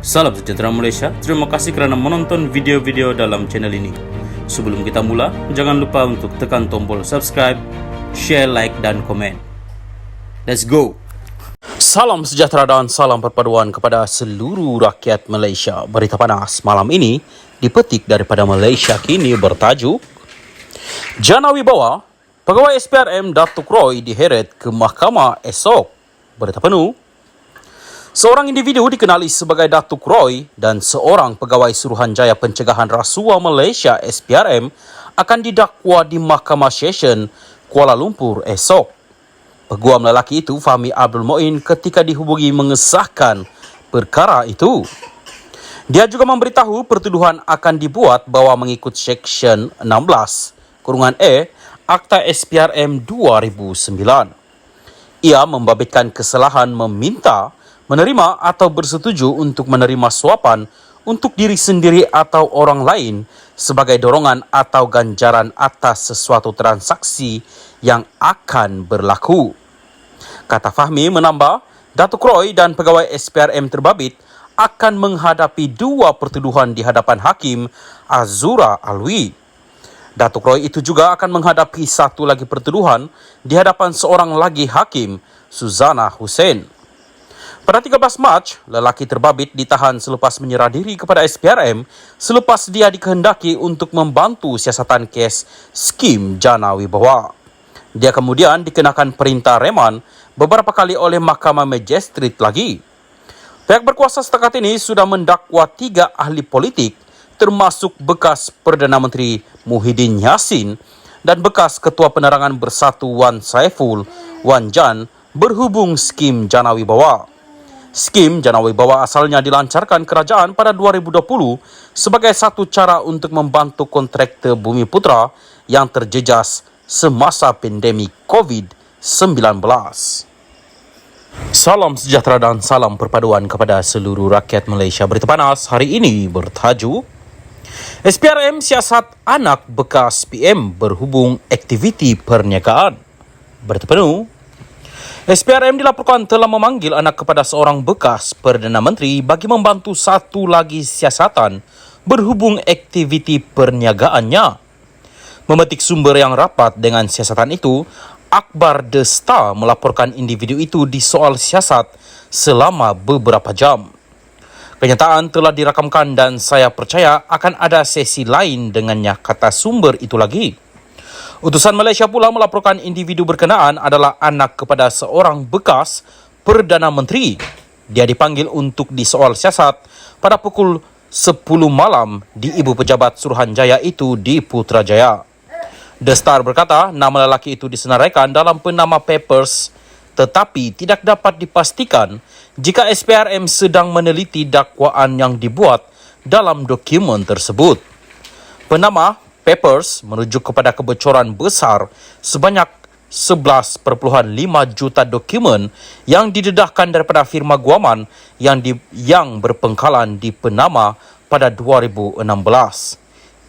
Salam sejahtera Malaysia, terima kasih kerana menonton video-video dalam channel ini. Sebelum kita mula, jangan lupa untuk tekan tombol subscribe, share, like dan komen. Let's go! Salam sejahtera dan salam perpaduan kepada seluruh rakyat Malaysia. Berita panas malam ini dipetik daripada Malaysia Kini bertajuk Jana Wibawa, Pegawai SPRM Datuk Roy diheret ke mahkamah esok. Berita penuh. Seorang individu dikenali sebagai Datuk Roy dan seorang pegawai Suruhanjaya Pencegahan Rasuah Malaysia SPRM akan didakwa di Mahkamah Session Kuala Lumpur esok. Peguam lelaki itu Fahmi Abdul Moin ketika dihubungi mengesahkan perkara itu. Dia juga memberitahu pertuduhan akan dibuat bahawa mengikut Seksyen 16(E) Akta SPRM 2009. Ia membabitkan kesalahan meminta, menerima atau bersetuju untuk menerima suapan untuk diri sendiri atau orang lain sebagai dorongan atau ganjaran atas sesuatu transaksi yang akan berlaku. Kata Fahmi menambah, Datuk Roy dan pegawai SPRM terbabit akan menghadapi dua pertuduhan di hadapan Hakim Azura Alwi. Datuk Roy itu juga akan menghadapi satu lagi pertuduhan di hadapan seorang lagi Hakim, Suzana Hussein. Pada 13 Mac, lelaki terbabit ditahan selepas menyerah diri kepada SPRM selepas dia dikehendaki untuk membantu siasatan kes skim Jana Wibawa. Dia kemudian dikenakan perintah reman beberapa kali oleh Mahkamah Magistrate lagi. Pihak berkuasa setakat ini sudah mendakwa 3 ahli politik termasuk bekas Perdana Menteri Muhyiddin Yassin dan bekas Ketua Penerangan Bersatu Wan Saiful Wan Jan berhubung skim Jana Wibawa. Skim Jana Wibawa asalnya dilancarkan kerajaan pada 2020 sebagai satu cara untuk membantu kontraktor Bumi Putra yang terjejas semasa pandemik COVID-19. Salam sejahtera dan salam perpaduan kepada seluruh rakyat Malaysia. Berita panas hari ini bertajuk SPRM siasat anak bekas PM berhubung aktiviti perniagaan. Berita penuh. SPRM dilaporkan telah memanggil anak kepada seorang bekas Perdana Menteri bagi membantu satu lagi siasatan berhubung aktiviti perniagaannya. Memetik sumber yang rapat dengan siasatan itu, Akbar The Star melaporkan individu itu disoal siasat selama beberapa jam. Kenyataan telah dirakamkan dan saya percaya akan ada sesi lain dengannya, kata sumber itu lagi. Utusan Malaysia pula melaporkan individu berkenaan adalah anak kepada seorang bekas Perdana Menteri. Dia dipanggil untuk disoal siasat pada pukul 10 malam di Ibu Pejabat Suruhanjaya itu di Putrajaya. The Star berkata nama lelaki itu disenaraikan dalam Panama Papers tetapi tidak dapat dipastikan jika SPRM sedang meneliti dakwaan yang dibuat dalam dokumen tersebut. Panama Papers merujuk kepada kebocoran besar sebanyak 11.5 juta dokumen yang didedahkan daripada firma guaman yang berpengkalan di Panama pada 2016.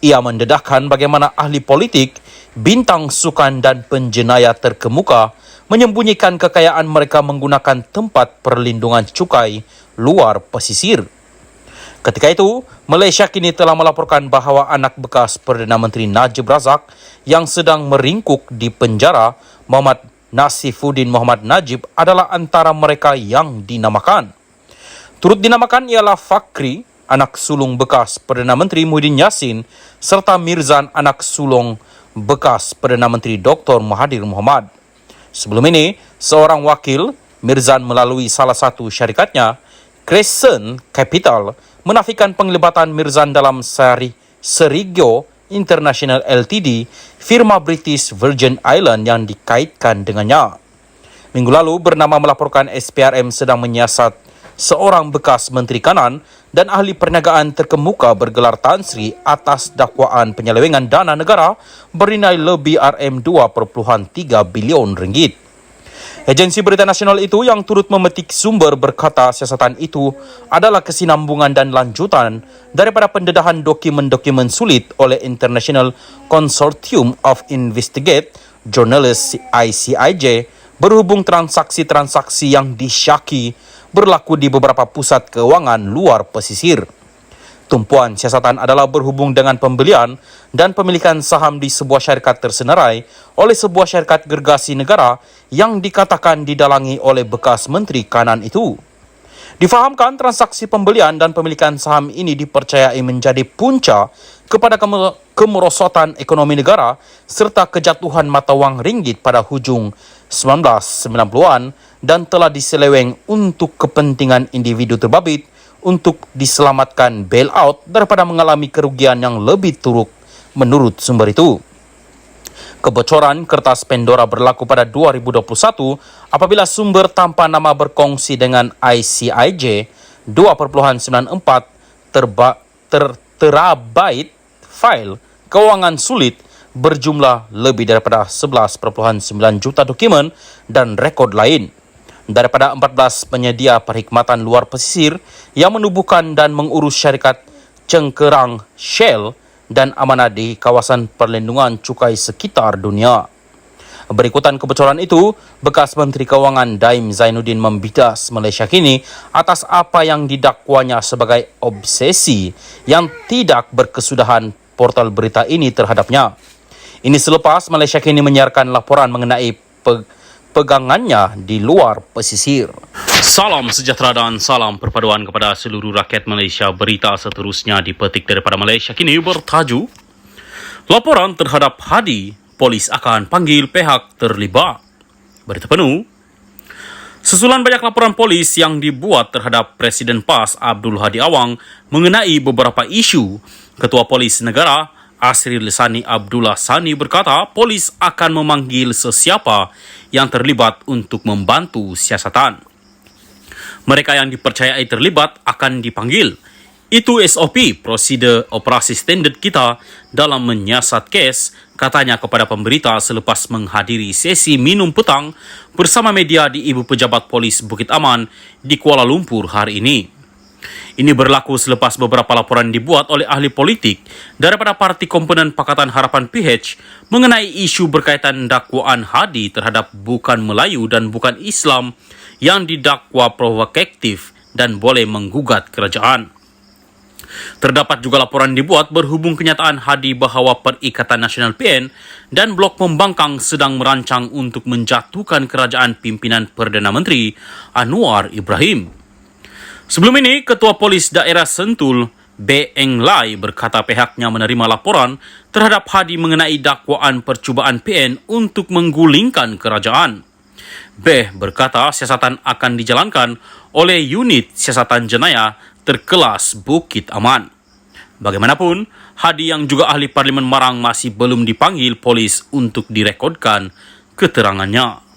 Ia mendedahkan bagaimana ahli politik, bintang sukan dan penjenayah terkemuka menyembunyikan kekayaan mereka menggunakan tempat perlindungan cukai luar pesisir. Ketika itu, Malaysia kini telah melaporkan bahawa anak bekas Perdana Menteri Najib Razak yang sedang meringkuk di penjara, Muhammad Nasifuddin Muhammad Najib, adalah antara mereka yang dinamakan. Turut dinamakan ialah Fakri, anak sulung bekas Perdana Menteri Muhyiddin Yassin, serta Mirzan, anak sulung bekas Perdana Menteri Dr. Mahathir Mohamad. Sebelum ini, seorang wakil, Mirzan melalui salah satu syarikatnya, Crescent Capital, menafikan penglibatan Mirzan dalam Serigio International Ltd, firma British Virgin Island yang dikaitkan dengannya. Minggu lalu, Bernama melaporkan SPRM sedang menyiasat seorang bekas Menteri Kanan dan ahli perniagaan terkemuka bergelar Tan Sri atas dakwaan penyelewengan dana negara bernilai lebih RM2.3 bilion ringgit. Agensi Berita Nasional itu yang turut memetik sumber berkata siasatan itu adalah kesinambungan dan lanjutan daripada pendedahan dokumen-dokumen sulit oleh International Consortium of Investigate Journalists ICIJ berhubung transaksi-transaksi yang disyaki berlaku di beberapa pusat keuangan luar pesisir. Tumpuan siasatan adalah berhubung dengan pembelian dan pemilikan saham di sebuah syarikat tersenarai oleh sebuah syarikat gergasi negara yang dikatakan didalangi oleh bekas Menteri Kanan itu. Difahamkan transaksi pembelian dan pemilikan saham ini dipercayai menjadi punca kepada kemerosotan ekonomi negara serta kejatuhan mata wang ringgit pada hujung 1990-an dan telah diseleweng untuk kepentingan individu terbabit untuk diselamatkan bailout daripada mengalami kerugian yang lebih teruk menurut sumber itu. Kebocoran kertas Pandora berlaku pada 2021 apabila sumber tanpa nama berkongsi dengan ICIJ 2.94 terabyte file keuangan sulit berjumlah lebih daripada 11.9 juta dokumen dan rekod lain daripada 14 penyedia perkhidmatan luar pesisir yang menubuhkan dan mengurus syarikat cengkerang Shell dan amanah di kawasan perlindungan cukai sekitar dunia. Berikutan kebocoran itu, bekas Menteri Keuangan Daim Zainuddin membidas Malaysia kini atas apa yang didakwanya sebagai obsesi yang tidak berkesudahan portal berita ini terhadapnya. Ini selepas Malaysia kini menyiarkan laporan mengenai pegangannya di luar pesisir. Salam sejahtera dan salam perpaduan kepada seluruh rakyat Malaysia. Berita seterusnya dipetik daripada Malaysia kini bertajuk Laporan terhadap Hadi, polis akan panggil pihak terlibat. Berita penuh. Susulan banyak laporan polis yang dibuat terhadap Presiden PAS Abdul Hadi Awang mengenai beberapa isu, Ketua Polis Negara Asri Lesani Abdullah Sani berkata polis akan memanggil sesiapa yang terlibat untuk membantu siasatan. Mereka yang dipercayai terlibat akan dipanggil. Itu SOP, prosedur operasi standard kita dalam menyiasat kes, katanya kepada pemberita selepas menghadiri sesi minum petang bersama media di Ibu Pejabat Polis Bukit Aman di Kuala Lumpur hari ini. Ini berlaku selepas beberapa laporan dibuat oleh ahli politik daripada Parti Komponen Pakatan Harapan PH mengenai isu berkaitan dakwaan Hadi terhadap bukan Melayu dan bukan Islam yang didakwa provokatif dan boleh menggugat kerajaan. Terdapat juga laporan dibuat berhubung kenyataan Hadi bahawa Perikatan Nasional PN dan Blok Pembangkang sedang merancang untuk menjatuhkan kerajaan pimpinan Perdana Menteri Anwar Ibrahim. Sebelum ini, Ketua Polis Daerah Sentul, B. Eng Lai berkata pihaknya menerima laporan terhadap Hadi mengenai dakwaan percubaan PN untuk menggulingkan kerajaan. B. berkata siasatan akan dijalankan oleh unit siasatan jenayah terkelas Bukit Aman. Bagaimanapun, Hadi yang juga ahli Parlimen Marang masih belum dipanggil polis untuk direkodkan keterangannya.